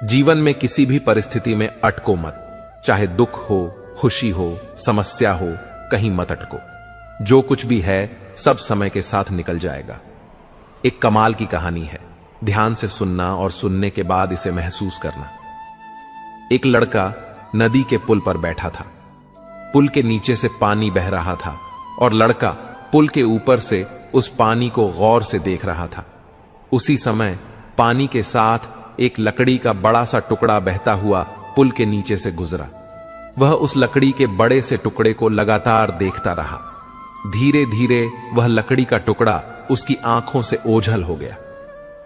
जीवन में किसी भी परिस्थिति में अटको मत, चाहे दुख हो, खुशी हो, समस्या हो, कहीं मत अटको। जो कुछ भी है सब समय के साथ निकल जाएगा। एक कमाल की कहानी है, ध्यान से सुनना और सुनने के बाद इसे महसूस करना। एक लड़का नदी के पुल पर बैठा था। पुल के नीचे से पानी बह रहा था और लड़का पुल के ऊपर से उस पानी को गौर से देख रहा था। उसी समय पानी के साथ एक लकड़ी का बड़ा सा टुकड़ा बहता हुआ पुल के नीचे से गुजरा। वह उस लकड़ी के बड़े से टुकड़े को लगातार देखता रहा। धीरे धीरे वह लकड़ी का टुकड़ा उसकी आंखों से ओझल हो गया।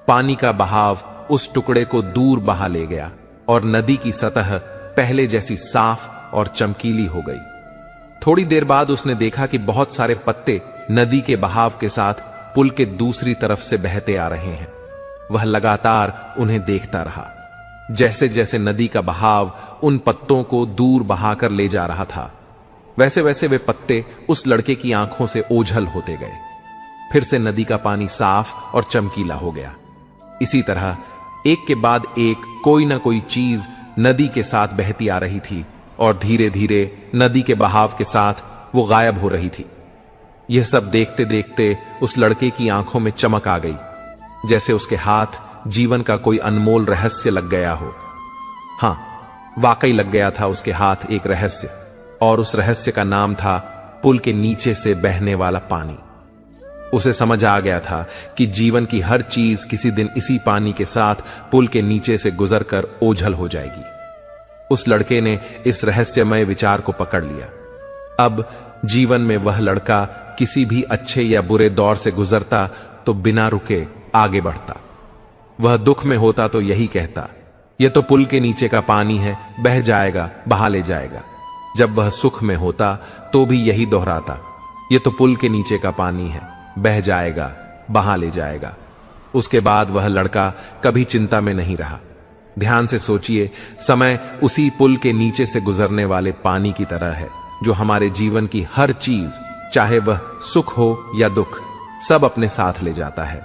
पानी का बहाव उस टुकड़े को दूर बहा ले गया और नदी की सतह पहले जैसी साफ और चमकीली हो गई। थोड़ी देर बाद उसने देखा कि बहुत सारे पत्ते नदी के बहाव के साथ पुल के दूसरी तरफ से बहते आ रहे हैं। वह लगातार उन्हें देखता रहा। जैसे जैसे नदी का बहाव उन पत्तों को दूर बहाकर ले जा रहा था, वैसे वैसे वे पत्ते उस लड़के की आंखों से ओझल होते गए। फिर से नदी का पानी साफ और चमकीला हो गया। इसी तरह एक के बाद एक कोई ना कोई चीज नदी के साथ बहती आ रही थी और धीरे धीरे नदी के बहाव के साथ वो गायब हो रही थी। यह सब देखते देखते उस लड़के की आंखों में चमक आ गई, जैसे उसके हाथ जीवन का कोई अनमोल रहस्य लग गया हो। हां, वाकई लग गया था उसके हाथ एक रहस्य, और उस रहस्य का नाम था पुल के नीचे से बहने वाला पानी। उसे समझ आ गया था कि जीवन की हर चीज किसी दिन इसी पानी के साथ पुल के नीचे से गुजरकर ओझल हो जाएगी। उस लड़के ने इस रहस्यमय विचार को पकड़ लिया। अब जीवन में वह लड़का किसी भी अच्छे या बुरे दौर से गुजरता तो बिना रुके आगे बढ़ता। वह दुख में होता तो यही कहता, यह तो पुल के नीचे का पानी है, बह जाएगा, बहा ले जाएगा। जब वह सुख में होता तो भी यही दोहराता, यह तो पुल के नीचे का पानी है, बह जाएगा, बहा ले जाएगा। उसके बाद वह लड़का कभी चिंता में नहीं रहा। ध्यान से सोचिए, समय उसी पुल के नीचे से गुजरने वाले पानी की तरह है, जो हमारे जीवन की हर चीज, चाहे वह सुख हो या दुख, सब अपने साथ ले जाता है।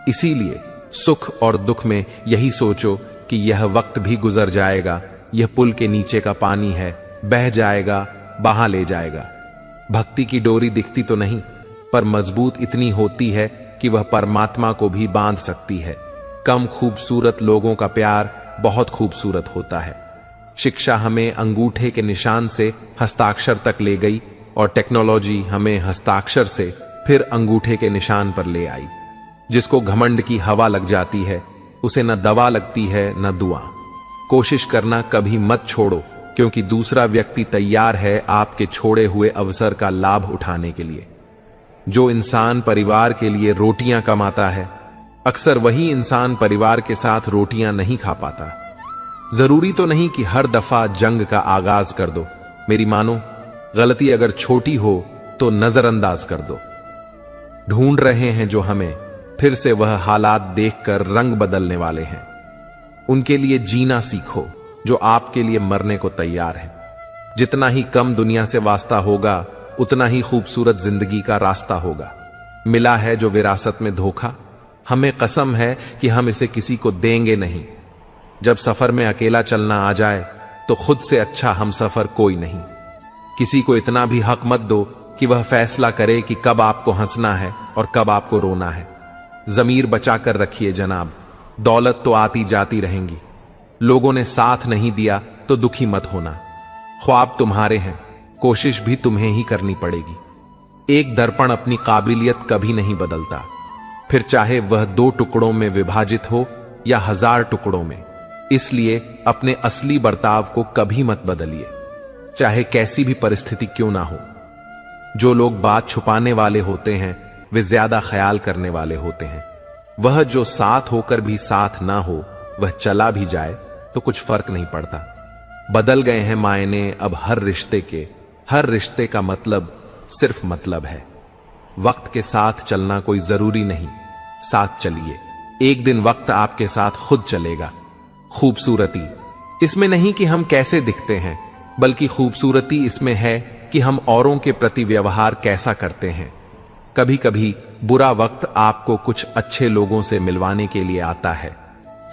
इसीलिए सुख और दुख में यही सोचो कि यह वक्त भी गुजर जाएगा, यह पुल के नीचे का पानी है, बह जाएगा, बहा ले जाएगा। भक्ति की डोरी दिखती तो नहीं, पर मजबूत इतनी होती है कि वह परमात्मा को भी बांध सकती है। कम खूबसूरत लोगों का प्यार बहुत खूबसूरत होता है। शिक्षा हमें अंगूठे के निशान से हस्ताक्षर तक ले गई और टेक्नोलॉजी हमें हस्ताक्षर से फिर अंगूठे के निशान पर ले आई। जिसको घमंड की हवा लग जाती है, उसे न दवा लगती है न दुआ। कोशिश करना कभी मत छोड़ो, क्योंकि दूसरा व्यक्ति तैयार है आपके छोड़े हुए अवसर का लाभ उठाने के लिए। जो इंसान परिवार के लिए रोटियां कमाता है, अक्सर वही इंसान परिवार के साथ रोटियां नहीं खा पाता। जरूरी तो नहीं कि हर दफा जंग का आगाज कर दो। मेरी मानो, गलती अगर छोटी हो तो नजरअंदाज कर दो। ढूंढ रहे हैं जो हमें, फिर से वह हालात देखकर रंग बदलने वाले हैं। उनके लिए जीना सीखो जो आपके लिए मरने को तैयार है। जितना ही कम दुनिया से वास्ता होगा, उतना ही खूबसूरत जिंदगी का रास्ता होगा। मिला है जो विरासत में धोखा, हमें कसम है कि हम इसे किसी को देंगे नहीं। जब सफर में अकेला चलना आ जाए तो खुद से अच्छा हम सफर कोई नहीं। किसी को इतना भी हक मत दो कि वह फैसला करे कि कब आपको हंसना है और कब आपको रोना है। जमीर बचाकर रखिए जनाब, दौलत तो आती जाती रहेंगी। लोगों ने साथ नहीं दिया तो दुखी मत होना। ख्वाब तुम्हारे हैं, कोशिश भी तुम्हें ही करनी पड़ेगी। एक दर्पण अपनी काबिलियत कभी नहीं बदलता, फिर चाहे वह 2 टुकड़ों में विभाजित हो या 1000 टुकड़ों में। इसलिए अपने असली बर्ताव को कभी मत बदलिए, चाहे कैसी भी परिस्थिति क्यों ना हो। जो लोग बात छुपाने वाले होते हैं, वे ज्यादा ख्याल करने वाले होते हैं। वह जो साथ होकर भी साथ ना हो, वह चला भी जाए तो कुछ फर्क नहीं पड़ता। बदल गए हैं मायने अब हर रिश्ते के, हर रिश्ते का मतलब सिर्फ मतलब है। वक्त के साथ चलना कोई जरूरी नहीं, साथ चलिए, एक दिन वक्त आपके साथ खुद चलेगा। खूबसूरती इसमें नहीं कि हम कैसे दिखते हैं, बल्कि खूबसूरती इसमें है कि हम औरों के प्रति व्यवहार कैसा करते हैं। कभी कभी बुरा वक्त आपको कुछ अच्छे लोगों से मिलवाने के लिए आता है।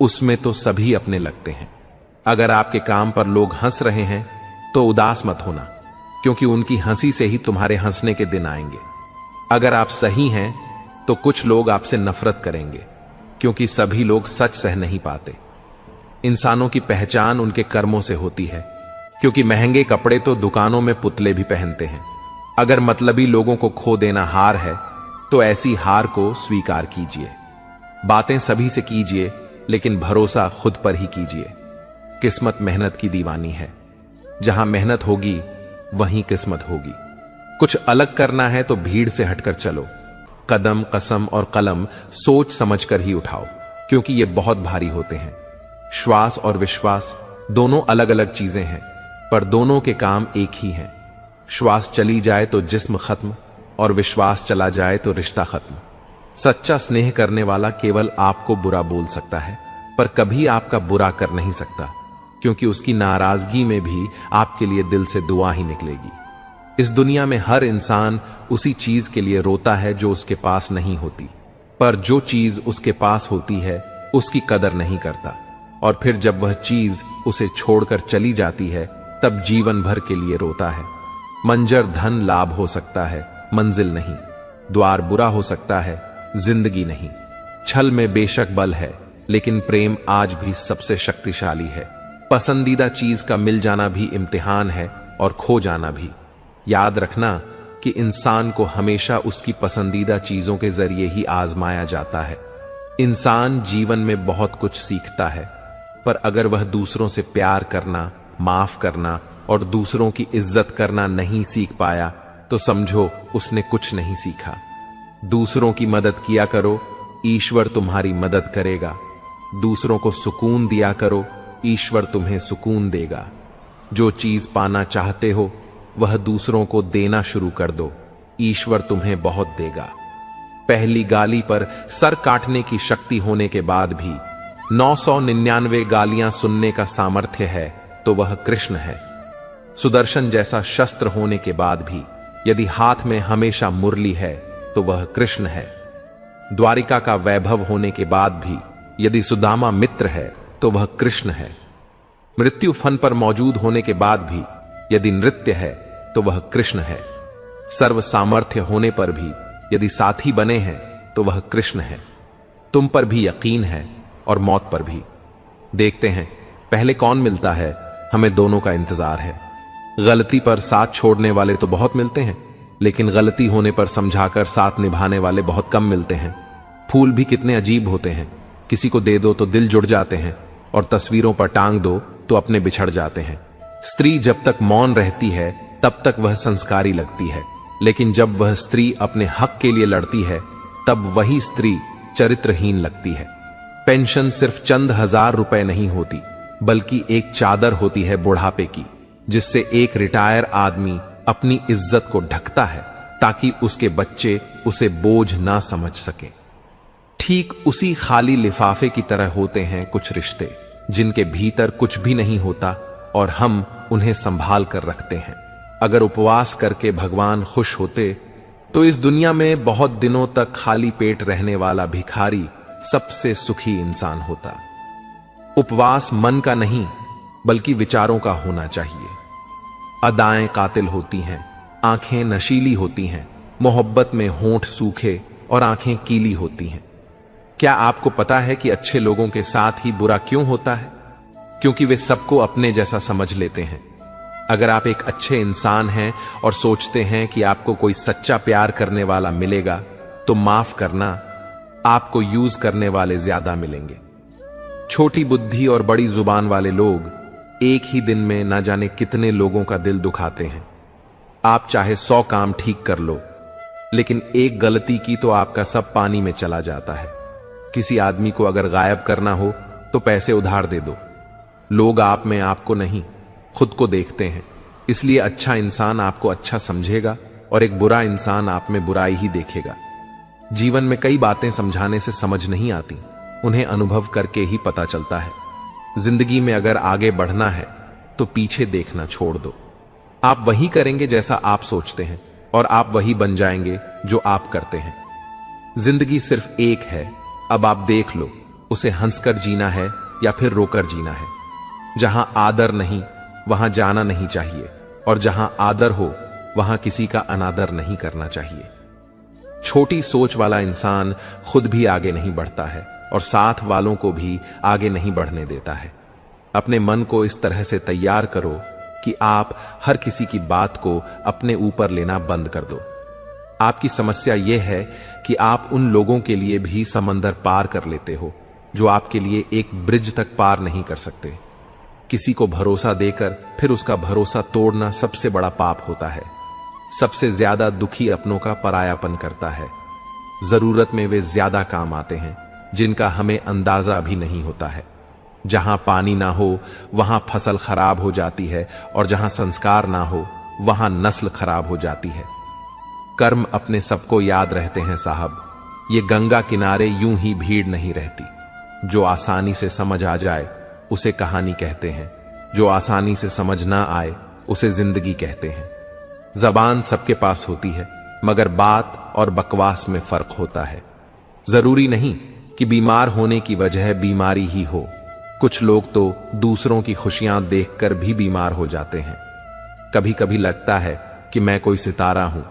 उसमें तो सभी अपने लगते हैं। अगर आपके काम पर लोग हंस रहे हैं तो उदास मत होना, क्योंकि उनकी हंसी से ही तुम्हारे हंसने के दिन आएंगे। अगर आप सही हैं तो कुछ लोग आपसे नफरत करेंगे, क्योंकि सभी लोग सच सह नहीं पाते। इंसानों की पहचान उनके कर्मों से होती है, क्योंकि महंगे कपड़े तो दुकानों में पुतले भी पहनते हैं। अगर मतलबी लोगों को खो देना हार है तो ऐसी हार को स्वीकार कीजिए। बातें सभी से कीजिए, लेकिन भरोसा खुद पर ही कीजिए। किस्मत मेहनत की दीवानी है। जहां मेहनत होगी वहीं किस्मत होगी। कुछ अलग करना है तो भीड़ से हटकर चलो। कदम, कसम और कलम सोच समझकर ही उठाओ, क्योंकि ये बहुत भारी होते हैं। श्वास और विश्वास दोनों अलग अलग चीजें हैं, पर दोनों के काम एक ही हैं। श्वास चली जाए तो जिस्म खत्म, और विश्वास चला जाए तो रिश्ता खत्म। सच्चा स्नेह करने वाला केवल आपको बुरा बोल सकता है, पर कभी आपका बुरा कर नहीं सकता, क्योंकि उसकी नाराजगी में भी आपके लिए दिल से दुआ ही निकलेगी। इस दुनिया में हर इंसान उसी चीज के लिए रोता है जो उसके पास नहीं होती, पर जो चीज उसके पास होती है उसकी कदर नहीं करता, और फिर जब वह चीज उसे छोड़कर चली जाती है तब जीवन भर के लिए रोता है। मंजर धन लाभ हो सकता है, मंजिल नहीं। द्वार बुरा हो सकता है, जिंदगी नहीं। छल में बेशक बल है, लेकिन प्रेम आज भी सबसे शक्तिशाली है। पसंदीदा चीज का मिल जाना भी इम्तिहान है, और खो जाना भी। याद रखना कि इंसान को हमेशा उसकी पसंदीदा चीजों के जरिए ही आजमाया जाता है। इंसान जीवन में बहुत कुछ सीखता है, पर अगर वह दूसरों से प्यार करना, माफ करना और दूसरों की इज्जत करना नहीं सीख पाया तो समझो उसने कुछ नहीं सीखा। दूसरों की मदद किया करो, ईश्वर तुम्हारी मदद करेगा। दूसरों को सुकून दिया करो, ईश्वर तुम्हें सुकून देगा। जो चीज पाना चाहते हो वह दूसरों को देना शुरू कर दो, ईश्वर तुम्हें बहुत देगा। पहली गाली पर सर काटने की शक्ति होने के बाद भी 999 गालियां सुनने का सामर्थ्य है तो वह कृष्ण है। सुदर्शन जैसा शस्त्र होने के बाद भी यदि हाथ में हमेशा मुरली है तो वह कृष्ण है। द्वारिका का वैभव होने के बाद भी यदि सुदामा मित्र है तो वह कृष्ण है। मृत्यु फन पर मौजूद होने के बाद भी यदि नृत्य है तो वह कृष्ण है। सर्व सामर्थ्य होने पर भी यदि साथी बने हैं तो वह कृष्ण है। तुम पर भी यकीन है और मौत पर भी। देखते हैं पहले कौन मिलता है, हमें दोनों का इंतजार है। गलती पर साथ छोड़ने वाले तो बहुत मिलते हैं, लेकिन गलती होने पर समझाकर साथ निभाने वाले बहुत कम मिलते हैं। फूल भी कितने अजीब होते हैं, किसी को दे दो तो दिल जुड़ जाते हैं, और तस्वीरों पर टांग दो तो अपने बिछड़ जाते हैं। स्त्री जब तक मौन रहती है तब तक वह संस्कारी लगती है, लेकिन जब वह स्त्री अपने हक के लिए लड़ती है तब वही स्त्री चरित्रहीन लगती है। पेंशन सिर्फ चंद हजार रुपए नहीं होती, बल्कि एक चादर होती है बुढ़ापे की, जिससे एक रिटायर आदमी अपनी इज्जत को ढकता है ताकि उसके बच्चे उसे बोझ ना समझ सके। ठीक उसी खाली लिफाफे की तरह होते हैं कुछ रिश्ते, जिनके भीतर कुछ भी नहीं होता और हम उन्हें संभाल कर रखते हैं। अगर उपवास करके भगवान खुश होते तो इस दुनिया में बहुत दिनों तक खाली पेट रहने वाला भिखारी सबसे सुखी इंसान होता। उपवास मन का नहीं बल्कि विचारों का होना चाहिए। अदाएं कातिल होती हैं, आंखें नशीली होती हैं, मोहब्बत में होंठ सूखे और आंखें कीली होती हैं। क्या आपको पता है कि अच्छे लोगों के साथ ही बुरा क्यों होता है? क्योंकि वे सबको अपने जैसा समझ लेते हैं। अगर आप एक अच्छे इंसान हैं और सोचते हैं कि आपको कोई सच्चा प्यार करने वाला मिलेगा, तो माफ करना, आपको यूज करने वाले ज्यादा मिलेंगे। छोटी बुद्धि और बड़ी जुबान वाले लोग एक ही दिन में ना जाने कितने लोगों का दिल दुखाते हैं। आप चाहे 100 काम ठीक कर लो, लेकिन एक गलती की तो आपका सब पानी में चला जाता है। किसी आदमी को अगर गायब करना हो तो पैसे उधार दे दो। लोग आप में आपको नहीं, खुद को देखते हैं, इसलिए अच्छा इंसान आपको अच्छा समझेगा और एक बुरा इंसान आप में बुराई ही देखेगा। जीवन में कई बातें समझाने से समझ नहीं आती, उन्हें अनुभव करके ही पता चलता है। जिंदगी में अगर आगे बढ़ना है तो पीछे देखना छोड़ दो। आप वही करेंगे जैसा आप सोचते हैं, और आप वही बन जाएंगे जो आप करते हैं। जिंदगी सिर्फ एक है, अब आप देख लो उसे हंसकर जीना है या फिर रोकर जीना है। जहां आदर नहीं वहां जाना नहीं चाहिए, और जहां आदर हो वहां किसी का अनादर नहीं करना चाहिए। छोटी सोच वाला इंसान खुद भी आगे नहीं बढ़ता है और साथ वालों को भी आगे नहीं बढ़ने देता है। अपने मन को इस तरह से तैयार करो कि आप हर किसी की बात को अपने ऊपर लेना बंद कर दो। आपकी समस्या यह है कि आप उन लोगों के लिए भी समंदर पार कर लेते हो जो आपके लिए एक ब्रिज तक पार नहीं कर सकते। किसी को भरोसा देकर फिर उसका भरोसा तोड़ना सबसे बड़ा पाप होता है। सबसे ज्यादा दुखी अपनों का परायापन करता है। जरूरत में वे ज्यादा काम आते हैं जिनका हमें अंदाजा भी नहीं होता है। जहां पानी ना हो वहां फसल खराब हो जाती है, और जहां संस्कार ना हो वहां नस्ल खराब हो जाती है। कर्म अपने सबको याद रहते हैं साहब। ये गंगा किनारे यूं ही भीड़ नहीं रहती। जो आसानी से समझ आ जाए उसे कहानी कहते हैं, जो आसानी से समझ ना आए उसे जिंदगी कहते हैं। जबान सबके पास होती है, मगर बात और बकवास में फर्क होता है। जरूरी नहीं कि बीमार होने की वजह बीमारी ही हो। कुछ लोग तो दूसरों की खुशियां देखकर भी बीमार हो जाते हैं। कभी कभी लगता है कि मैं कोई सितारा हूं।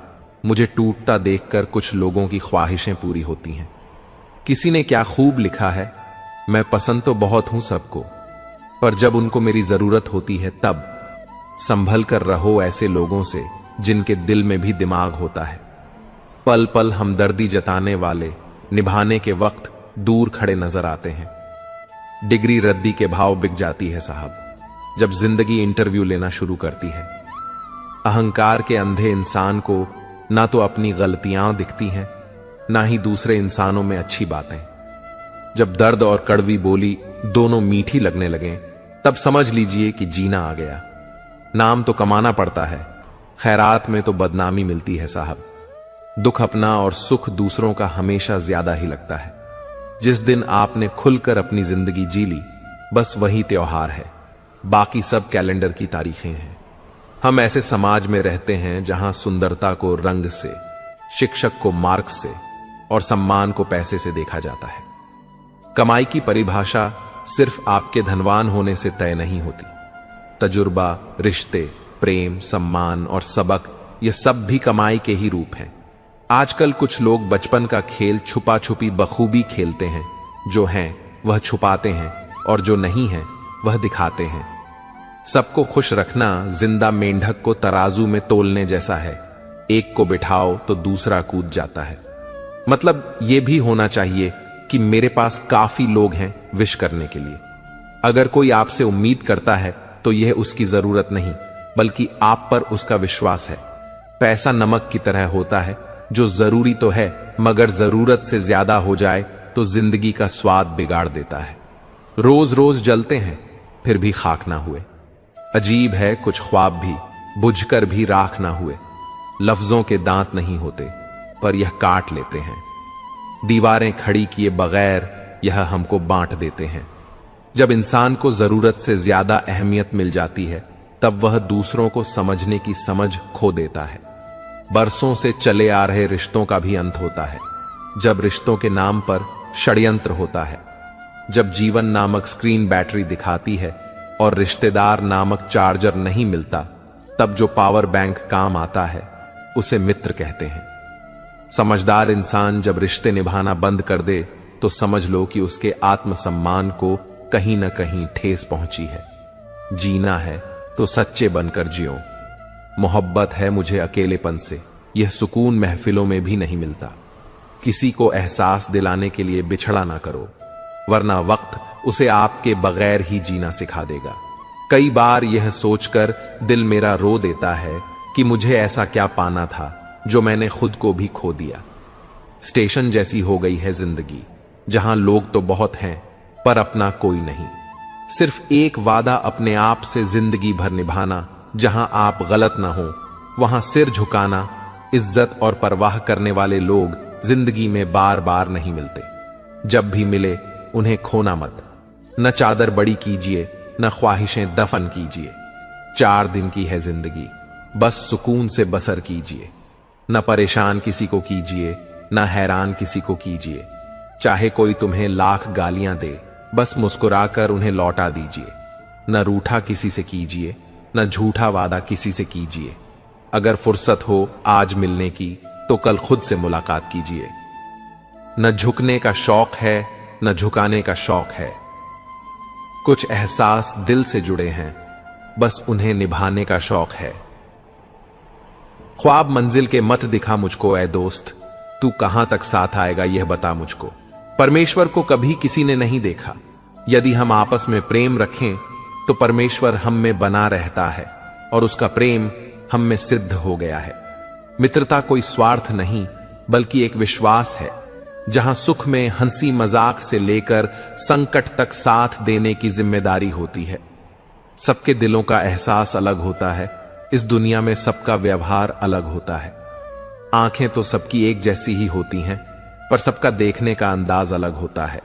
मुझे टूटता देखकर कुछ लोगों की ख्वाहिशें पूरी होती हैं। किसी ने क्या खूब लिखा है, मैं पसंद तो बहुत हूं सबको, पर जब उनको मेरी जरूरत होती है तब संभल कर रहो ऐसे लोगों से जिनके दिल में भी दिमाग होता है। पल पल हमदर्दी जताने वाले निभाने के वक्त दूर खड़े नजर आते हैं। डिग्री रद्दी के भाव बिक जाती है साहब जब जिंदगी इंटरव्यू लेना शुरू करती है। अहंकार के अंधे इंसान को ना तो अपनी गलतियां दिखती हैं, ना ही दूसरे इंसानों में अच्छी बातें। जब दर्द और कड़वी बोली दोनों मीठी लगने लगे तब समझ लीजिए कि जीना आ गया। नाम तो कमाना पड़ता है, खैरात में तो बदनामी मिलती है साहब। दुख अपना और सुख दूसरों का हमेशा ज्यादा ही लगता है। जिस दिन आपने खुलकर अपनी जिंदगी जी ली बस वही त्योहार है, बाकी सब कैलेंडर की तारीखें हैं। हम ऐसे समाज में रहते हैं जहां सुंदरता को रंग से, शिक्षक को मार्क्स से और सम्मान को पैसे से देखा जाता है। कमाई की परिभाषा सिर्फ आपके धनवान होने से तय नहीं होती। तजुर्बा, रिश्ते, प्रेम, सम्मान और सबक ये सब भी कमाई के ही रूप हैं। आजकल कुछ लोग बचपन का खेल छुपा छुपी बखूबी खेलते हैं। जो हैं वह छुपाते हैं और जो नहीं है वह दिखाते हैं। सबको खुश रखना जिंदा मेंढक को तराजू में तोलने जैसा है। एक को बिठाओ तो दूसरा कूद जाता है। मतलब यह भी होना चाहिए कि मेरे पास काफी लोग हैं विश करने के लिए। अगर कोई आपसे उम्मीद करता है तो यह उसकी जरूरत नहीं बल्कि आप पर उसका विश्वास है। पैसा नमक की तरह होता है जो जरूरी तो है मगर जरूरत से ज्यादा हो जाए तो जिंदगी का स्वाद बिगाड़ देता है। रोज रोज जलते हैं फिर भी खाक ना हुए। अजीब है कुछ ख्वाब भी बुझकर भी राख ना हुए। लफ्जों के दांत नहीं होते पर यह काट लेते हैं। दीवारें खड़ी किए बगैर यह हमको बांट देते हैं। जब इंसान को जरूरत से ज्यादा अहमियत मिल जाती है तब वह दूसरों को समझने की समझ खो देता है। बरसों से चले आ रहे रिश्तों का भी अंत होता है जब रिश्तों के नाम पर षड्यंत्र होता है। जब जीवन नामक स्क्रीन बैटरी दिखाती है और रिश्तेदार नामक चार्जर नहीं मिलता तब जो पावर बैंक काम आता है उसे मित्र कहते हैं। समझदार इंसान जब रिश्ते निभाना बंद कर दे तो समझ लो कि उसके आत्मसम्मान को कहीं ना कहीं ठेस पहुंची है। जीना है तो सच्चे बनकर जियो। मोहब्बत है मुझे अकेलेपन से, यह सुकून महफिलों में भी नहीं मिलता। किसी को एहसास दिलाने के लिए बिछड़ा ना करो वरना वक्त उसे आपके बगैर ही जीना सिखा देगा। कई बार यह सोचकर दिल मेरा रो देता है कि मुझे ऐसा क्या पाना था जो मैंने खुद को भी खो दिया। स्टेशन जैसी हो गई है जिंदगी जहां लोग तो बहुत हैं पर अपना कोई नहीं। सिर्फ एक वादा अपने आप से जिंदगी भर निभाना, जहां आप गलत ना हो वहां सिर झुकाना। इज्जत और परवाह करने वाले लोग जिंदगी में बार बार नहीं मिलते। जब भी मिले उन्हें खोना मत। न चादर बड़ी कीजिए न ख्वाहिशें दफन कीजिए। 4 दिन की है जिंदगी, बस सुकून से बसर कीजिए। न परेशान किसी को कीजिए न हैरान किसी को कीजिए। चाहे कोई तुम्हें लाख गालियां दे, बस मुस्कुराकर उन्हें लौटा दीजिए। न रूठा किसी से कीजिए, न झूठा वादा किसी से कीजिए। अगर फुर्सत हो आज मिलने की तो कल खुद से मुलाकात कीजिए। न झुकने का शौक है, न झुकाने का शौक है। कुछ एहसास दिल से जुड़े हैं, बस उन्हें निभाने का शौक है। ख्वाब मंजिल के मत दिखा मुझको ऐ दोस्त, तू कहां तक साथ आएगा यह बता मुझको। परमेश्वर को कभी किसी ने नहीं देखा। यदि हम आपस में प्रेम रखें तो परमेश्वर हम में बना रहता है और उसका प्रेम हम में सिद्ध हो गया है। मित्रता कोई स्वार्थ नहीं बल्कि एक विश्वास है, जहां सुख में हंसी मजाक से लेकर संकट तक साथ देने की जिम्मेदारी होती है। सबके दिलों का एहसास अलग होता है, इस दुनिया में सबका व्यवहार अलग होता है। आंखें तो सबकी एक जैसी ही होती हैं, पर सबका देखने का अंदाज अलग होता है।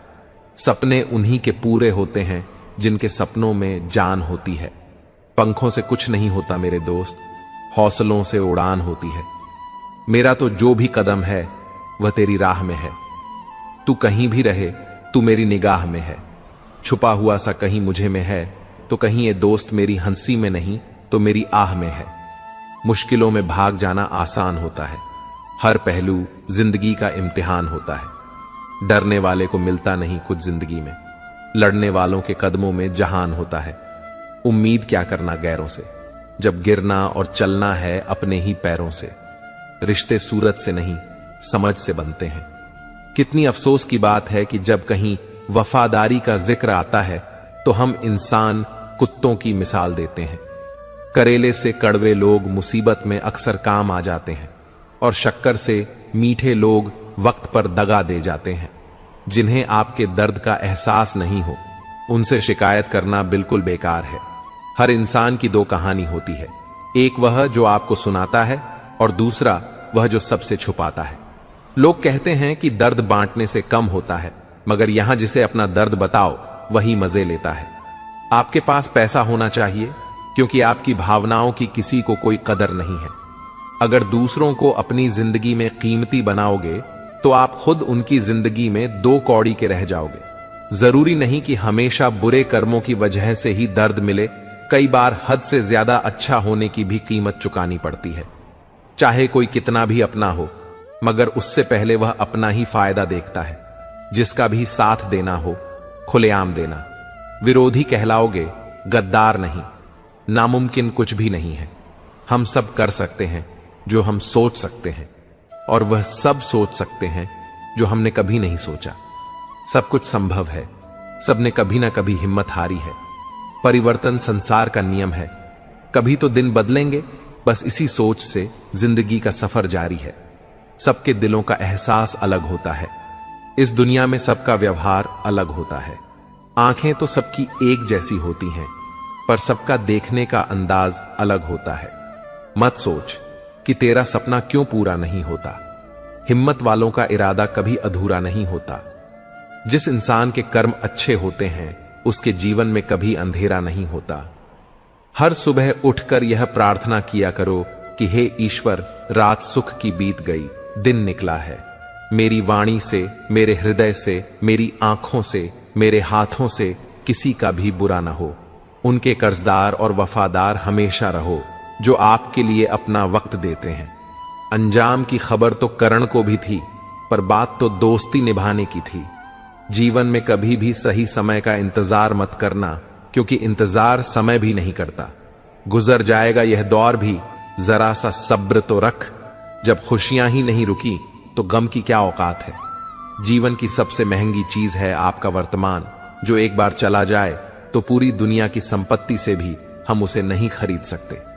सपने उन्हीं के पूरे होते हैं जिनके सपनों में जान होती है। पंखों से कुछ नहीं होता मेरे दोस्त, हौसलों से उड़ान होती है। मेरा तो जो भी कदम है वह तेरी राह में है। तू कहीं भी रहे तू मेरी निगाह में है। छुपा हुआ सा कहीं मुझे में है, तो कहीं ये दोस्त मेरी हंसी में नहीं तो मेरी आह में है। मुश्किलों में भाग जाना आसान होता है, हर पहलू जिंदगी का इम्तिहान होता है। डरने वाले को मिलता नहीं कुछ जिंदगी में, लड़ने वालों के कदमों में जहान होता है। उम्मीद क्या करना गैरों से, जब गिरना और चलना है अपने ही पैरों से। रिश्ते सूरत से नहीं समझ से बनते हैं। कितनी अफसोस की बात है कि जब कहीं वफादारी का जिक्र आता है तो हम इंसान कुत्तों की मिसाल देते हैं। करेले से कड़वे लोग मुसीबत में अक्सर काम आ जाते हैं और शक्कर से मीठे लोग वक्त पर दगा दे जाते हैं। जिन्हें आपके दर्द का एहसास नहीं हो उनसे शिकायत करना बिल्कुल बेकार है। हर इंसान की दो कहानी होती है, एक वह जो आपको सुनाता है और दूसरा वह जो सबसे छुपाता है। लोग कहते हैं कि दर्द बांटने से कम होता है, मगर यहां जिसे अपना दर्द बताओ वही मजे लेता है। आपके पास पैसा होना चाहिए क्योंकि आपकी भावनाओं की किसी को कोई कदर नहीं है। अगर दूसरों को अपनी जिंदगी में कीमती बनाओगे तो आप खुद उनकी जिंदगी में दो कौड़ी के रह जाओगे। जरूरी नहीं कि हमेशा बुरे कर्मों की वजह से ही दर्द मिले, कई बार हद से ज्यादा अच्छा होने की भी कीमत चुकानी पड़ती है। चाहे कोई कितना भी अपना हो, मगर उससे पहले वह अपना ही फायदा देखता है। जिसका भी साथ देना हो खुलेआम देना। विरोधी कहलाओगे, गद्दार नहीं। नामुमकिन कुछ भी नहीं है। हम सब कर सकते हैं जो हम सोच सकते हैं, और वह सब सोच सकते हैं जो हमने कभी नहीं सोचा। सब कुछ संभव है, सबने कभी ना कभी हिम्मत हारी है। परिवर्तन संसार का नियम है, कभी तो दिन बदलेंगे। बस इसी सोच से जिंदगी का सफर जारी है। सबके दिलों का एहसास अलग होता है, इस दुनिया में सबका व्यवहार अलग होता है। आंखें तो सबकी एक जैसी होती हैं, पर सबका देखने का अंदाज अलग होता है। मत सोच कि तेरा सपना क्यों पूरा नहीं होता। हिम्मत वालों का इरादा कभी अधूरा नहीं होता। जिस इंसान के कर्म अच्छे होते हैं उसके जीवन में कभी अंधेरा नहीं होता। हर सुबह उठकर यह प्रार्थना किया करो कि हे ईश्वर, रात सुख की बीत गई, दिन निकला है। मेरी वाणी से, मेरे हृदय से, मेरी आंखों से, मेरे हाथों से किसी का भी बुरा न हो। उनके कर्जदार और वफादार हमेशा रहो जो आपके लिए अपना वक्त देते हैं। अंजाम की खबर तो करण को भी थी, पर बात तो दोस्ती निभाने की थी। जीवन में कभी भी सही समय का इंतजार मत करना, क्योंकि इंतजार समय भी नहीं करता। गुजर जाएगा यह दौर भी, जरा सा सब्र तो रख। जब खुशियां ही नहीं रुकी तो गम की क्या औकात है। जीवन की सबसे महंगी चीज है आपका वर्तमान, जो एक बार चला जाए तो पूरी दुनिया की संपत्ति से भी हम उसे नहीं खरीद सकते।